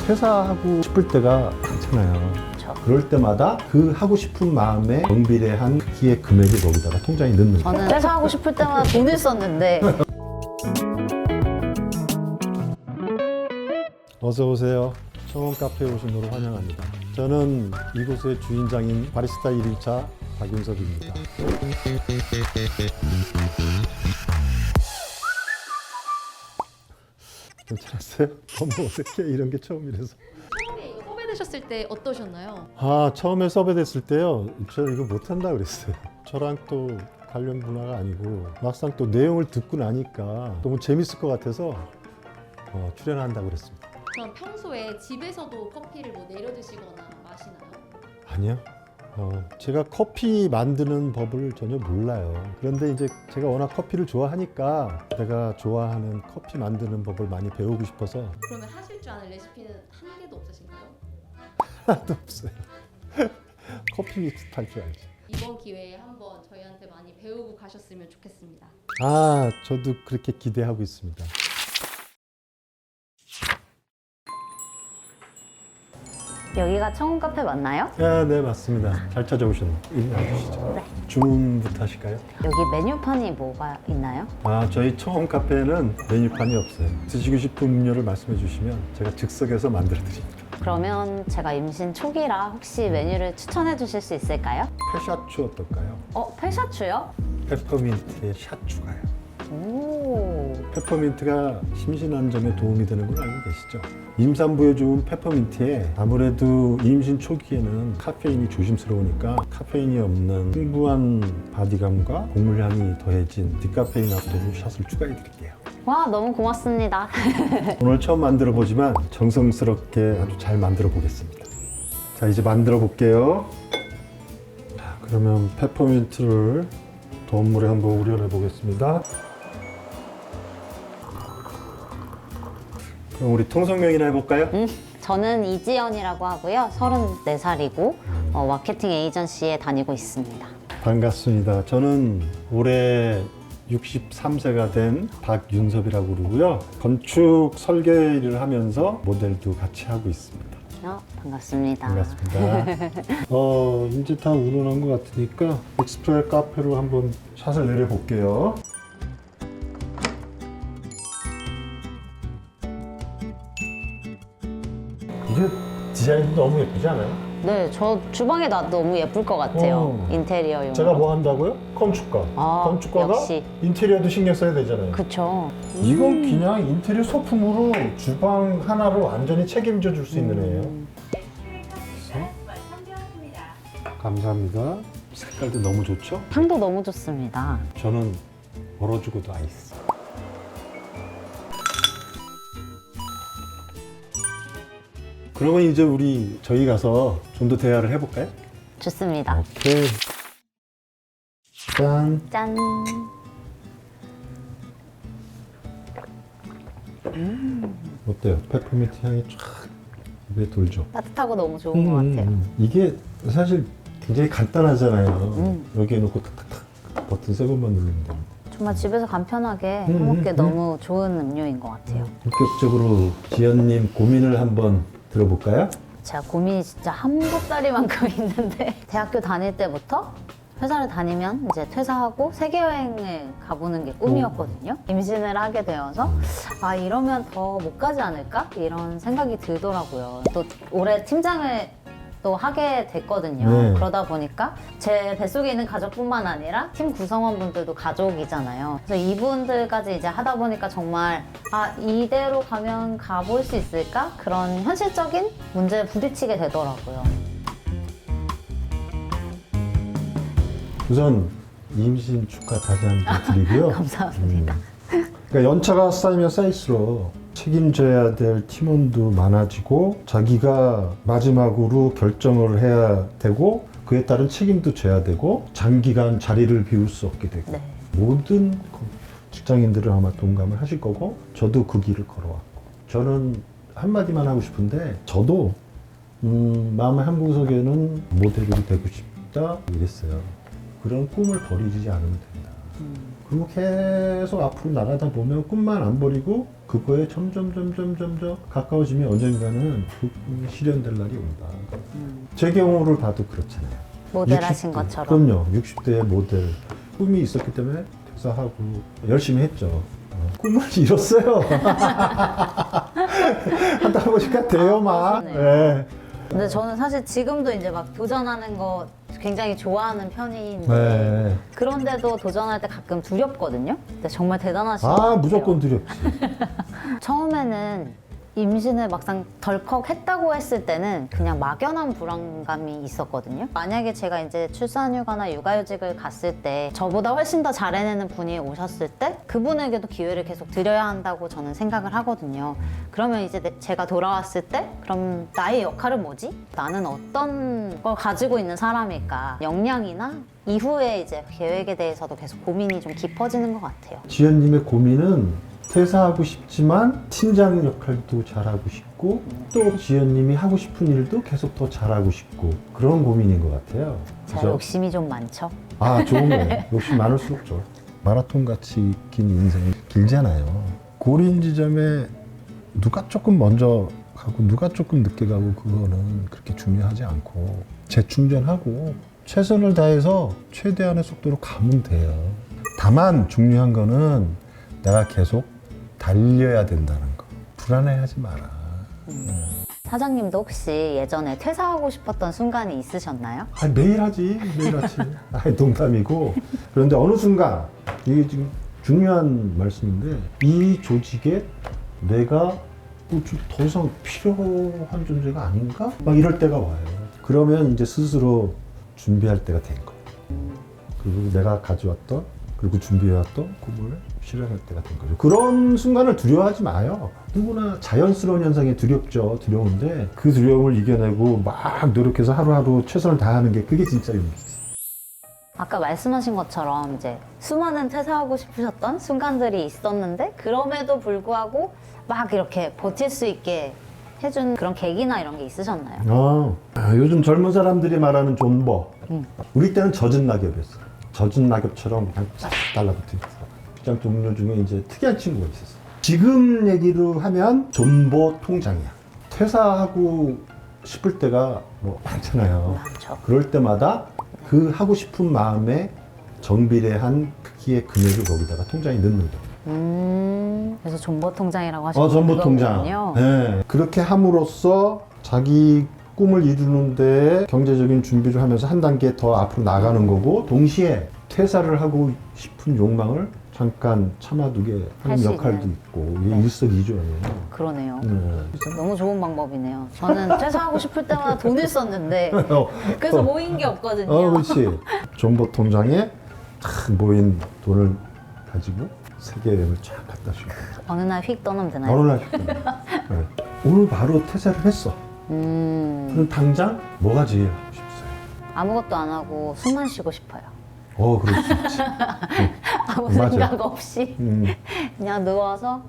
퇴사하고 싶을 때가 많잖아요. 그렇죠. 그럴 때마다 그 하고 싶은 마음에 정비례한 크기의 금액을 거기다가 통장에 넣는 거예요. 저는 퇴사하고 싶을 때마다 돈을 썼는데 어서 오세요. 청원 카페에 오신 거로 환영합니다. 저는 이곳의 주인장인 바리스타 1일차 박윤섭입니다. 괜찮았어요? 너무 어색해. 이런 게 처음이라서. 처음에 이거 섭외되셨을 때 어떠셨나요? 처음에 섭외됐을 때요. 저 이거 못한다 그랬어요. 저랑 또 관련 분야가 아니고 막상 또 내용을 듣고 나니까 너무 재밌을 것 같아서 출연한다고 그랬습니다. 그럼 평소에 집에서도 커피를 뭐 내려 드시거나 마시나요? 아니요. 제가 커피 만드는 법을 전혀 몰라요. 그런데 이제 제가 워낙 커피를 좋아하니까 제가 좋아하는 커피 만드는 법을 많이 배우고 싶어서 그러면 하실 줄 아는 레시피는 한 개도 없으신가요? 하나도 없어요. 커피 믹스 탈 줄 알지. 이번 기회에 한번 저희한테 많이 배우고 가셨으면 좋겠습니다. 저도 그렇게 기대하고 있습니다. 여기가 청운 카페 맞나요? 네, 맞습니다. 잘 찾아오셨네요. 이리 와주시죠. 네. 주문부터 하실까요? 여기 메뉴판이 뭐가 있나요? 저희 청원 카페는 메뉴판이 없어요. 드시고 싶은 음료를 말씀해 주시면 제가 즉석에서 만들어 드립니다. 그러면 제가 임신 초기라 혹시 메뉴를 추천해 주실 수 있을까요? 페샤추 어떨까요? 펠샤추요? 페퍼민트에 샷 추가요. 오, 페퍼민트가 심신안정에 도움이 되는 걸 알고 계시죠? 임산부에 좋은 페퍼민트에 아무래도 임신 초기에는 카페인이 조심스러우니까 카페인이 없는 풍부한 바디감과 곡물향이 더해진 디카페인 압도로 샷을 추가해 드릴게요. 와 너무 고맙습니다. 오늘 처음 만들어 보지만 정성스럽게 아주 잘 만들어 보겠습니다. 자, 이제 만들어 볼게요. 자, 그러면 페퍼민트를 더운 물에 한번 우려내 보겠습니다. 그럼 우리 통성명이나 해볼까요? 저는 이지연이라고 하고요. 34살이고 마케팅 에이전시에 다니고 있습니다. 반갑습니다. 저는 올해 63세가 된 박윤섭이라고 그러고요. 건축 설계 일을 하면서 모델도 같이 하고 있습니다. 반갑습니다. 반갑습니다. 이제 다 우러난 것 같으니까 엑스프레 카페로 한번 샷을 내려볼게요. 이게 디자인도 너무 예쁘지 않아요? 네, 저 주방에 놔도 너무 예쁠 것 같아요. 인테리어용. 제가 뭐 한다고요? 건축가. 건축가가 역시. 인테리어도 신경 써야 되잖아요. 그쵸. 이건 그냥 인테리어 소품으로 주방 하나를 완전히 책임져 줄 수 있는 애예요. 감사합니다. 색깔도 너무 좋죠? 향도 너무 좋습니다. 저는 얼어주고도 아이스. 그러면 이제 저희 가서 좀 더 대화를 해볼까요? 좋습니다. 오케이. 짠. 짠. 어때요? 페퍼민트 향이 쫙 입에 돌죠? 따뜻하고 너무 좋은 것 같아요. 이게 사실 굉장히 간단하잖아요. 여기에 놓고 탁탁탁 버튼 세 번만 누르면 됩니다. 정말 집에서 간편하게 해먹기 너무 좋은 음료인 것 같아요. 본격적으로 지연님 고민을 한번 들어볼까요? 제가 고민이 진짜 한 보따리만큼 있는데 대학교 다닐 때부터 회사를 다니면 이제 퇴사하고 세계여행을 가보는 게 꿈이었거든요. 임신을 하게 되어서 이러면 더 못 가지 않을까? 이런 생각이 들더라고요. 또 올해 팀장을 또 하게 됐거든요. 네. 그러다 보니까 제 뱃속에 있는 가족뿐만 아니라 팀 구성원분들도 가족이잖아요. 그래서 이분들까지 이제 하다 보니까 정말 이대로 가면 가볼 수 있을까? 그런 현실적인 문제에 부딪히게 되더라고요. 우선 임신 축하 다시 한번 드리고요. 감사합니다. 그러니까 연차가 쌓이면 쌓일수록 책임져야 될 팀원도 많아지고 자기가 마지막으로 결정을 해야 되고 그에 따른 책임도 져야 되고 장기간 자리를 비울 수 없게 되고 네. 모든 직장인들은 아마 동감을 하실 거고 저도 그 길을 걸어왔고 저는 한마디만 하고 싶은데 저도 마음의 한구석에는 모델이 되고 싶다 이랬어요. 그런 꿈을 버리지 않으면 된다. 그리고 계속 앞으로 나가다 보면 꿈만 안 버리고 그거에 점점 가까워지면 언젠가는 그 꿈이 실현될 날이 온다. 제 경우를 봐도 그렇잖아요. 모델 하신 60대, 것처럼. 그럼요. 60대의 모델 꿈이 있었기 때문에 퇴사하고 열심히 했죠. 꿈을 이뤘어요. 하다 보니까 돼요, 막. 그러네요. 네. 근데 저는 사실 지금도 이제 막 도전하는 거 굉장히 좋아하는 편인데 네. 그런데도 도전할 때 가끔 두렵거든요. 근데 정말 대단하신 것 같아요. 무조건 두렵지. 처음에는 임신을 막상 덜컥 했다고 했을 때는 그냥 막연한 불안감이 있었거든요. 만약에 제가 이제 출산휴가나 육아휴직을 갔을 때 저보다 훨씬 더 잘해내는 분이 오셨을 때 그분에게도 기회를 계속 드려야 한다고 저는 생각을 하거든요. 그러면 이제 제가 돌아왔을 때 그럼 나의 역할은 뭐지? 나는 어떤 걸 가지고 있는 사람일까? 역량이나 이후에 이제 계획에 대해서도 계속 고민이 좀 깊어지는 것 같아요. 지연님의 고민은 퇴사하고 싶지만 팀장 역할도 잘하고 싶고 또 지연님이 하고 싶은 일도 계속 더 잘하고 싶고 그런 고민인 것 같아요. 제가 그죠? 욕심이 좀 많죠. 좋은 거예요. 욕심 많을수록 좋아. 마라톤 같이 긴 인생이 길잖아요. 고린 지점에 누가 조금 먼저 가고 누가 조금 늦게 가고 그거는 그렇게 중요하지 않고 재충전하고 최선을 다해서 최대한의 속도로 가면 돼요. 다만 중요한 거는 내가 계속 달려야 된다는 거. 불안해하지 마라. 사장님도 혹시 예전에 퇴사하고 싶었던 순간이 있으셨나요? 매일 하지, 매일 하지. 농담이고. 그런데 어느 순간 이게 지금 중요한 말씀인데 이 조직에 내가 더 이상 필요한 존재가 아닌가? 막 이럴 때가 와요. 그러면 이제 스스로 준비할 때가 된 거예요. 그리고 내가 가져왔던 그리고 준비해왔던 꿈을 실현할 때가 된 거죠. 그런 순간을 두려워하지 마요. 누구나 자연스러운 현상이 두렵죠. 두려운데 그 두려움을 이겨내고 막 노력해서 하루하루 최선을 다하는 게 그게 진짜 용기지. 아까 말씀하신 것처럼 이제 수많은 퇴사하고 싶으셨던 순간들이 있었는데 그럼에도 불구하고 막 이렇게 버틸 수 있게 해준 그런 계기나 이런 게 있으셨나요? 요즘 젊은 사람들이 말하는 존버. 우리 때는 젖은 낙엽이었어. 젖은 낙엽처럼 그냥 싹 달라붙어 있어. 직장 동료 중에 이제 특이한 친구가 있었어. 지금 얘기로 하면 존버 통장이야. 퇴사하고 싶을 때가 뭐 많잖아요. 많죠. 그럴 때마다 그 하고 싶은 마음에 정비례한 크기의 금액을 거기다가 통장에 넣는 거예요. 그래서 존버 통장이라고 하셨군요. 전보 통장. 네. 그렇게 함으로써 자기 꿈을 이루는데 경제적인 준비를 하면서 한 단계 더 앞으로 나가는 거고 동시에 퇴사를 하고 싶은 욕망을 잠깐 참아두게 하는 할수 역할도 있는. 있고 이게 일석이조예요. 그러네요. 네. 너무 좋은 방법이네요. 저는 퇴사하고 싶을 때마다 돈을 썼는데 그래서 모인 게 없거든요. 그렇지. 존버 통장에 탁 모인 돈을 가지고 세계 여행을 쫙 갖다 주고 어느 날 휙 떠나면 되나요? 어느 날 네. 오늘 바로 퇴사를 했어. 그럼 당장 뭐가 제일 하고 싶어요? 아무것도 안 하고 숨만 쉬고 싶어요. 그럴 수 있지. 아무 맞아. 생각 없이 그냥 누워서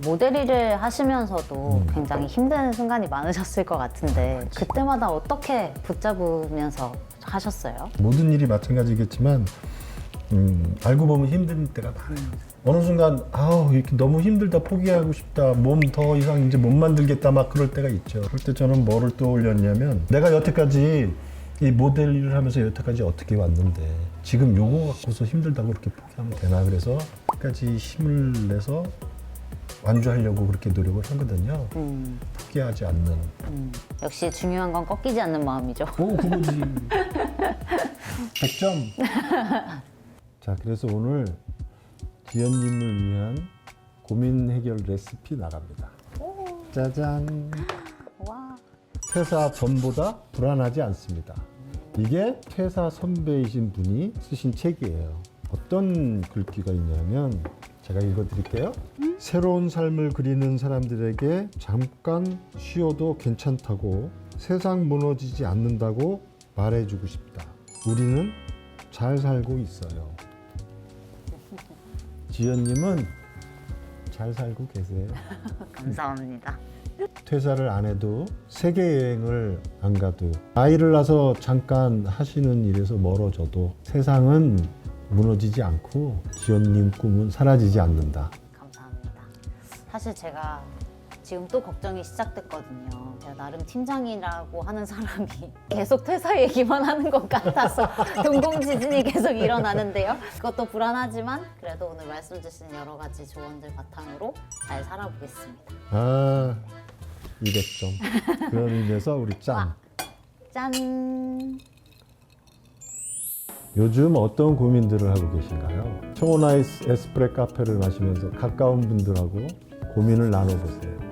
모델 일을 하시면서도 굉장히 힘든 순간이 많으셨을 것 같은데 그때마다 어떻게 붙잡으면서 하셨어요? 모든 일이 마찬가지겠지만 알고 보면 힘든 때가 많아요. 어느 순간 이렇게 너무 힘들다 포기하고 싶다 몸 더 이상 이제 못 만들겠다 막 그럴 때가 있죠. 그럴 때 저는 뭐를 떠올렸냐면 내가 여태까지 이 모델 일을 하면서 여태까지 어떻게 왔는데 지금 요거 갖고서 힘들다고 그렇게 포기하면 되나. 그래서 끝까지 힘을 내서 완주하려고 그렇게 노력을 하거든요. 포기하지 않는. 역시 중요한 건 꺾이지 않는 마음이죠. 그거지. 100점. 자, 그래서 오늘 지연님을 위한 고민 해결 레시피 나갑니다. 짜잔. 와. 퇴사 전보다 불안하지 않습니다. 이게 퇴사 선배이신 분이 쓰신 책이에요. 어떤 글귀가 있냐면 제가 읽어드릴게요. 새로운 삶을 그리는 사람들에게 잠깐 쉬어도 괜찮다고 세상 무너지지 않는다고 말해주고 싶다. 우리는 잘 살고 있어요. 지연님은 잘 살고 계세요. 감사합니다. 퇴사를 안 해도 세계 여행을 안 가도 아이를 낳아서 잠깐 하시는 일에서 멀어져도 세상은 무너지지 않고 지연님 꿈은 사라지지 않는다. 감사합니다. 사실 제가 지금 또 걱정이 시작됐거든요. 제가 나름 팀장이라고 하는 사람이 계속 퇴사 얘기만 하는 것 같아서 동공지진이 계속 일어나는데요. 그것도 불안하지만 그래도 오늘 말씀 주신 여러 가지 조언들 바탕으로 잘 살아보겠습니다. 아, 200점. 그런 의미에서 우리 짠. 짠! 요즘 어떤 고민들을 하고 계신가요? 청혼아이스 에스프레 카페를 마시면서 가까운 분들하고 고민을 나눠보세요.